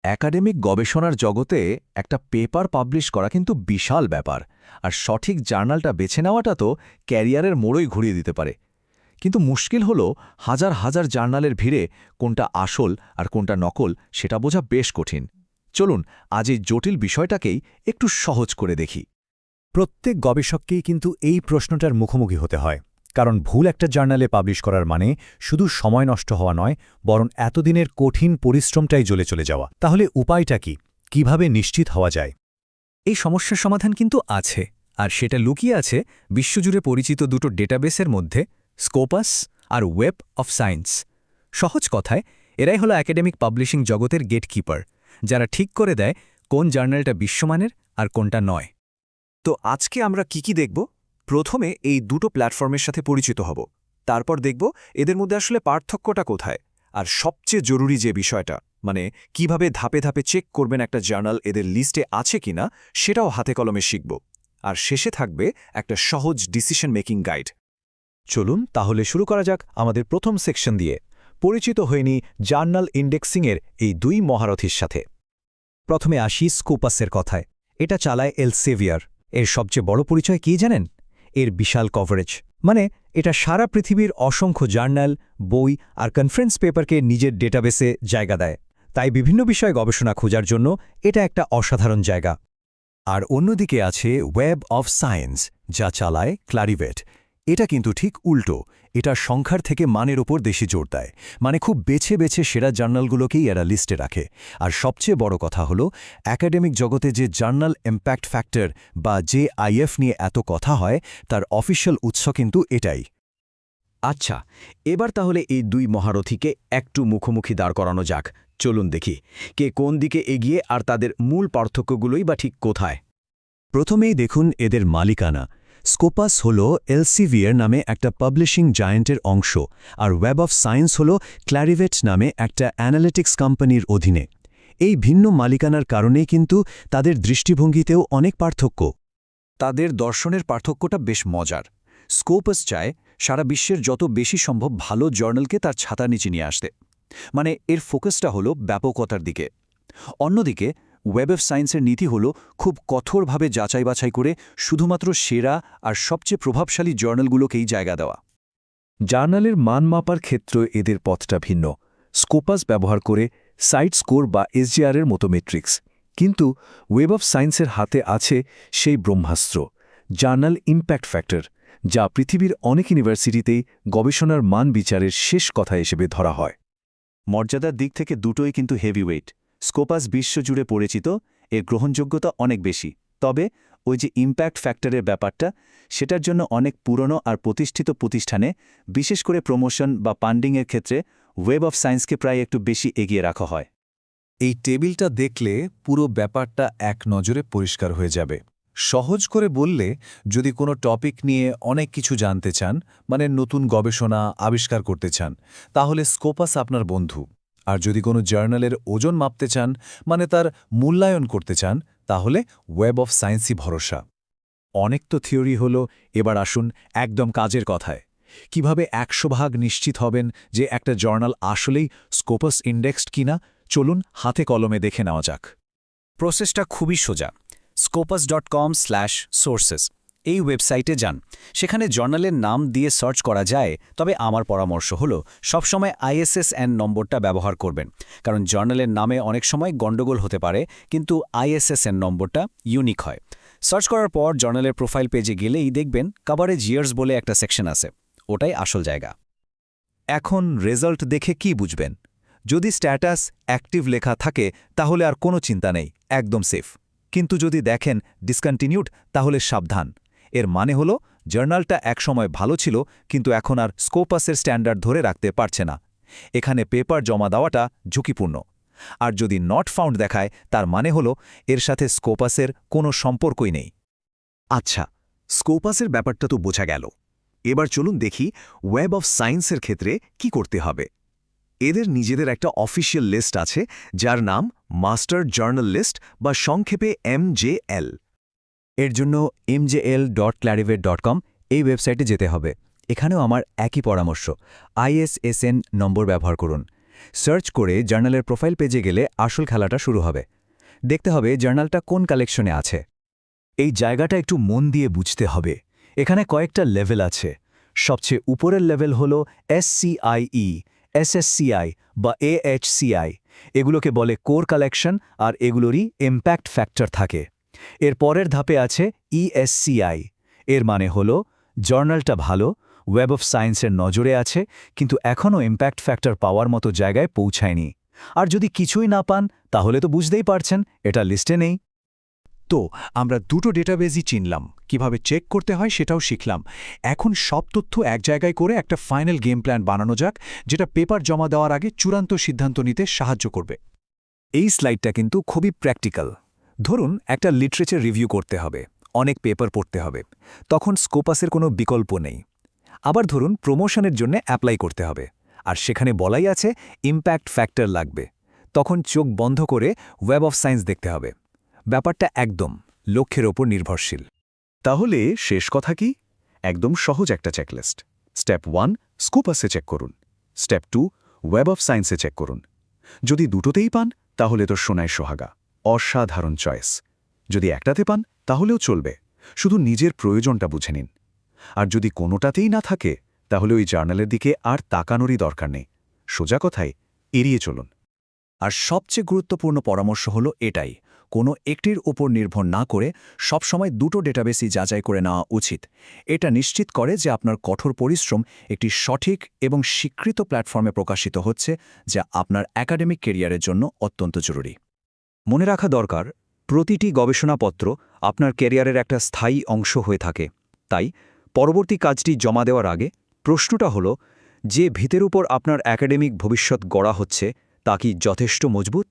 Academic গবেষণার জগতে একটা পেপার পাবলিশ করা কিন্তু বিশাল ব্যাপার, আর সঠিক জার্নালটা বেছে নেওয়াটা তো ক্যারিয়ারের মোড়ই ঘুরিয়ে দিতে পারে। কিন্তু মুশকিল হলো হাজার হাজার জার্নালের ভিড়ে কোনটা আসল আর কোনটা নকল সেটা বোঝা বেশ কঠিন। চলুন আজ এই জটিল বিষয়টাকেই একটু সহজ করে দেখি। প্রত্যেক গবেষককেই কিন্তু এই প্রশ্নটার মুখোমুখি হতে হয়, কারণ ভুল একটা জার্নালে পাবলিশ করার মানে শুধু সময় নষ্ট হওয়া নয়, বরং এতদিনের কঠিন পরিশ্রমটাই জ্বলে চলে যাওয়া। তাহলে উপায়টা কি? কিভাবে নিশ্চিত হওয়া যায়? এই সমস্যার সমাধান কিন্তু আছে, আর সেটা লুকিয়ে আছে বিশ্বজুড়ে পরিচিত দুটো ডেটাবেসের মধ্যে, স্কোপাস আর ওয়েব অফ সায়েন্স। সহজ কথায় এরাই হলো একাডেমিক পাবলিশিং জগতের গেটকিপার, যারা ঠিক করে দেয় কোন জার্নালটা বিশ্বমানের আর কোনটা নয়। তো আজকে আমরা কি দেখব? প্রথমে এই দুটো প্ল্যাটফর্মের সাথে পরিচিত হব, তারপর দেখব এদের মধ্যে আসলে পার্থক্যটা কোথায়, আর সবচেয়ে জরুরি যে বিষয়টা, মানে কিভাবে ধাপে ধাপে চেক করবেন একটা জার্নাল এদের লিস্টে আছে কিনা, সেটাও হাতে কলমে শিখব। আর শেষে থাকবে একটা সহজ ডিসিশন মেকিং গাইড। চলুন তাহলে শুরু করা যাক আমাদের প্রথম সেকশন দিয়ে। পরিচিত হয়নি জার্নাল ইন্ডেক্সিংয়ের এই দুই মহারথীর সাথে। প্রথমে আসি স্কোপাসের কথায়। এটা চালায় এলসেভিয়ার। এর সবচেয়ে বড় পরিচয় কি জানেন? এর বিশাল কভারেজ। মানে এটা সারা পৃথিবীর অসংখ্য জার্নাল, বই আর কনফারেন্স পেপারকে নিজের ডেটাবেসে জায়গা দেয়। তাই বিভিন্ন বিষয়ে গবেষণা খোঁজার জন্য এটা একটা অসাধারণ জায়গা। আর অন্যদিকে আছে ওয়েব অফ সায়েন্স, যা চালায় ক্লারিভেট। এটা কিন্তু ঠিক উল্টো, এটা সংখ্যার থেকে মানের ওপর বেশি জোর দেয়। মানে খুব বেছে বেছে সেরা জার্নালগুলোকেই এরা লিস্টে রাখে। আর সবচেয়ে বড় কথা হলো, একাডেমিক জগতে যে জার্নাল ইম্প্যাক্ট ফ্যাক্টর বা JIF নিয়ে এত কথা হয়, তার অফিশিয়াল উৎস কিন্তু এটাই। আচ্ছা, এবার তাহলে এই দুই মহারথীকে একটু মুখোমুখি দাঁড় করানো যাক। চলুন দেখি কে কোন দিকে এগিয়ে আর তাদের মূল পার্থক্যগুলোই বা ঠিক কোথায়। প্রথমেই দেখুন এদের মালিকানা। স্কোপাস হল এলসেভিয়ার নামে একটা পাবলিশিং জায়ান্টের অংশ, আর ওয়েব অফ সায়েন্স হল ক্লারিভেট নামে একটা অ্যানালিটিক্স কোম্পানির অধীনে। এই ভিন্ন মালিকানার কারণেই কিন্তু তাদের দৃষ্টিভঙ্গিতেও অনেক পার্থক্য। তাদের দর্শনের পার্থক্যটা বেশ মজার। স্কোপাস চায় সারা বিশ্বের যত বেশি সম্ভব ভালো জার্নালকে তার ছাতার নিচে নিয়ে আসতে, মানে এর ফোকাসটা হলো ব্যাপকতার দিকে। অন্যদিকে ওয়েব অফ সায়েন্সের নীতি হল খুব কঠোরভাবে যাচাই বাছাই করে শুধুমাত্র সেরা আর সবচেয়ে প্রভাবশালী জার্নালগুলোকেই জায়গা দেওয়া। জার্নালের মান মাপার ক্ষেত্রে এদের পথটা ভিন্ন। স্কোপাস ব্যবহার করে সাইট স্কোর বা SGR-এর মতো মেট্রিক্স, কিন্তু ওয়েব অফ সায়েন্সের হাতে আছে সেই ব্রহ্মাস্ত্র, জার্নাল ইম্প্যাক্ট ফ্যাক্টর, যা পৃথিবীর অনেক ইউনিভার্সিটিতেই গবেষণার মান বিচারের শেষ কথা হিসেবে ধরা হয়। মর্যাদার দিক থেকে দুটোই কিন্তু হেভিওয়েট। স্কোপাস বিশ্বজুড়ে পরিচিত, এর গ্রহণযোগ্যতা অনেক বেশি। তবে ওই যে ইম্প্যাক্ট ফ্যাক্টরের ব্যাপারটা, সেটার জন্য অনেক পুরনো আর প্রতিষ্ঠিত প্রতিষ্ঠানে, বিশেষ করে প্রমোশন বা ফান্ডিংয়ের ক্ষেত্রে, ওয়েব অফ সায়েন্সকে প্রায় একটু বেশি এগিয়ে রাখা হয়। এই টেবিলটা দেখলে পুরো ব্যাপারটা এক নজরে পরিষ্কার হয়ে যাবে। সহজ করে বললে, যদি কোনো টপিক নিয়ে অনেক কিছু জানতে চান, মানে নতুন গবেষণা আবিষ্কার করতে চান, তাহলে স্কোপাস আপনার বন্ধু। আর যদি কোনো জার্নালের ওজন মাপতে চান, মানে তার মূল্যায়ন করতে চান, তাহলে ওয়েব অফ সায়েন্সই ভরসা। অনেক তো থিওরি হলো, এবার আসুন একদম কাজের কথায়। কিভাবে 100% নিশ্চিত হবেন যে একটা জার্নাল আসলেই স্কোপাস ইন্ডেক্সড কিনা? চলুন হাতে কলমে দেখে নেওয়া যাক। প্রসেসটা খুবই সোজা। scopus.com/sources এই ওয়েবসাইটে যান। সেখানে জার্নালের নাম দিয়ে সার্চ করা যায়, তবে আমার পরামর্শ হলো সবসময় ISSN নম্বরটা ব্যবহার করবেন, কারণ জার্নালের নামে অনেক সময় গণ্ডগোল হতে পারে, কিন্তু ISSN নম্বরটা ইউনিক হয়। সার্চ করার পর জার্নালের প্রোফাইল পেজে গেলেই দেখবেন কভারেজ ইয়ার্স বলে একটা সেকশন আছে, ওটাই আসল জায়গা। এখন রেজাল্ট দেখে কি বুঝবেন? যদি স্ট্যাটাস অ্যাক্টিভ লেখা থাকে তাহলে আর কোনো চিন্তা নেই, একদম সেফ। কিন্তু যদি দেখেন ডিসকন্টিনিউড, তাহলে সাবধান। এর মানে হলো জার্নালটা একসময় ভালো ছিল, কিন্তু এখন আর স্কোপাসের স্ট্যান্ডার্ড ধরে রাখতে পারছে না। এখানে পেপার জমা দেওয়াটা ঝুঁকিপূর্ণ। আর যদি নট ফাউন্ড দেখায়, তার মানে হলো এর সাথে স্কোপাসের কোনো সম্পর্কই নেই। আচ্ছা, স্কোপাসের ব্যাপারটা তো বোঝা গেল। এবার চলুন দেখি ওয়েব অফ সায়েন্সের ক্ষেত্রে কি করতে হবে। এদের নিজেদের একটা অফিসিয়াল লিস্ট আছে, যার নাম মাস্টার জার্নাল লিস্ট বা সংক্ষেপে MJL। এর জন্য mjl.clarivate.com এই ওয়েবসাইটে যেতে হবে। এখানেও আমার একই পরামর্শ, ISSN নম্বর ব্যবহার করুন। সার্চ করে জার্নালের প্রোফাইল পেজে গেলে আসল খেলাটা শুরু হবে। দেখতে হবে জার্নালটা কোন কালেকশনে আছে। এই জায়গাটা একটু মন দিয়ে বুঝতে হবে। এখানে কয়েকটা লেভেল আছে। সবচেয়ে উপরের লেভেল হল SCIE, SSCI বা AHCI। এগুলোকে বলে কোর কালেকশন, আর এগুলোরই ইম্প্যাক্ট ফ্যাক্টর থাকে। এর পরের ধাপে আছে ESCI। এর মানে হল জার্নালটা ভালো, ওয়েব অফ সায়েন্সের নজরে আছে, কিন্তু এখনও ইম্প্যাক্ট ফ্যাক্টর পাওয়ার মতো জায়গায় পৌঁছায়নি। আর যদি কিছুই না পান, তাহলে তো বুঝতেই পারছেন এটা লিস্টে নেই। তো আমরা দুটো ডেটাবেজই চিনলাম, কিভাবে চেক করতে হয় সেটাও শিখলাম। এখন সব তথ্য এক জায়গায় করে একটা ফাইনাল গেম প্ল্যান বানানো যাক, যেটা পেপার জমা দেওয়ার আগে চূড়ান্ত সিদ্ধান্ত নিতে সাহায্য করবে। এই স্লাইডটা কিন্তু খুবই প্র্যাকটিক্যাল। ধরুন একটা লিটারেচার রিভিউ করতে হবে, অনেক পেপার পড়তে হবে, তখন স্কোপাসের কোনো বিকল্প নেই। আবার ধরুন প্রমোশনের জন্য অ্যাপ্লাই করতে হবে, আর সেখানে বলাই আছে ইম্প্যাক্ট ফ্যাক্টর লাগবে, তখন চোখ বন্ধ করে ওয়েব অফ সায়েন্স দেখতে হবে। ব্যাপারটা একদম লক্ষ্যের ওপর নির্ভরশীল। তাহলে শেষ কথা কি? একদম সহজ একটা চেকলিস্ট। স্টেপ 1 স্কোপাসে চেক করুন, স্টেপ 2 ওয়েব অফ সায়েন্সে চেক করুন। যদি দুটোতেই পান তাহলে তো সোনায় সোহাগা, অসাধারণ চয়েস। যদি একটাতে পান তাহলেও চলবে, শুধু নিজের প্রয়োজনটা বুঝে নিন। আর যদি কোনোটাতেই না থাকে তাহলে ওই জার্নালের দিকে আর তাকানোরই দরকার নেই, সোজা কথায় এড়িয়ে চলুন। আর সবচেয়ে গুরুত্বপূর্ণ পরামর্শ হলো এটাই, কোনো একটির উপর নির্ভর না করে সবসময় দুটো ডেটাবেসই যাচাই করে নেওয়া উচিত। এটা নিশ্চিত করে যে আপনার কঠোর পরিশ্রম একটি সঠিক এবং স্বীকৃত প্ল্যাটফর্মে প্রকাশিত হচ্ছে, যা আপনার একাডেমিক ক্যারিয়ারের জন্য অত্যন্ত জরুরি। মনে রাখা দরকার, প্রতিটি গবেষণাপত্র আপনার ক্যারিয়ারের একটা স্থায়ী অংশ হয়ে থাকে। তাই পরবর্তী কাজটি জমা দেওয়ার আগে প্রশ্নটা হলো, যে ভিতের উপর আপনার একাডেমিক ভবিষ্যৎ গড়া হচ্ছে তা কি যথেষ্ট মজবুত?